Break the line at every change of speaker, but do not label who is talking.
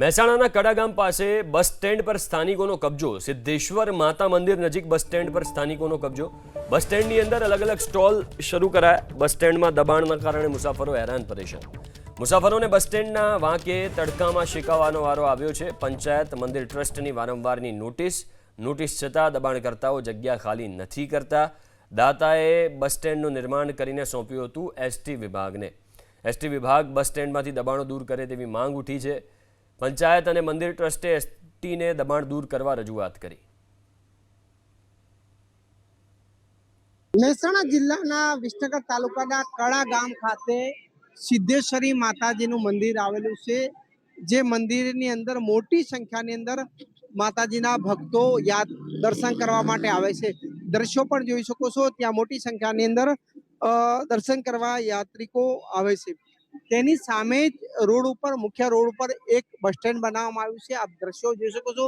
મહેસાણાના કડાગામ પાસે bus stand પર સ્થાનિકોનો કબજો। સિદ્ધેશ્વર માતા મંદિર નજીક બસ સ્ટેન્ડ પર સ્થાનિકોનો કબજો। બસ સ્ટેન્ડની અંદર અલગ અલગ સ્ટોલ શરૂ કરાયા। બસ સ્ટેન્ડમાં દબાણના કારણે મુસાફરો હેરાન પરેશાન। મુસાફરોને બસ સ્ટેન્ડના વાંકે તડકામાં શેકાવાનો વારો આવ્યો છે। પંચાયત મંદિર ટ્રસ્ટની વારંવારની નોટિસ છતાં દબાણકર્તાઓ જગ્યા ખાલી નથી કરતા। દાતાએ બસ સ્ટેન્ડનું નિર્માણ કરીને સોંપ્યું હતું એસટી વિભાગને। એસટી વિભાગ બસ સ્ટેન્ડમાંથી દબાણો દૂર કરે તેવી માંગ ઉઠી છે। પંચાયત અને મંદિર ટ્રસ્ટે એસટીને દબાણ દૂર કરવા રજૂઆત કરી।
મહેસાણા જિલ્લાના વિસનગર તાલુકાના કડા ગામ ખાતે સિદ્ધેશ્વરી માતાજીનું મંદિર આવેલું છે। જે મંદિરની અંદર મોટી સંખ્યાની અંદર માતાજીના ભક્તો દર્શન કરવા માટે આવે છે। દ્રશ્યો પણ જોઈ શકો છો, ત્યાં મોટી સંખ્યાની અંદર દર્શન કરવા યાત્રિકો આવે છે। તેની સામે જ રોડ ઉપર, મુખ્ય રોડ ઉપર એક બસ સ્ટેન્ડ બનાવવામાં આવ્યું છે। આપ દ્રશ્યો જોઈ શકો છો।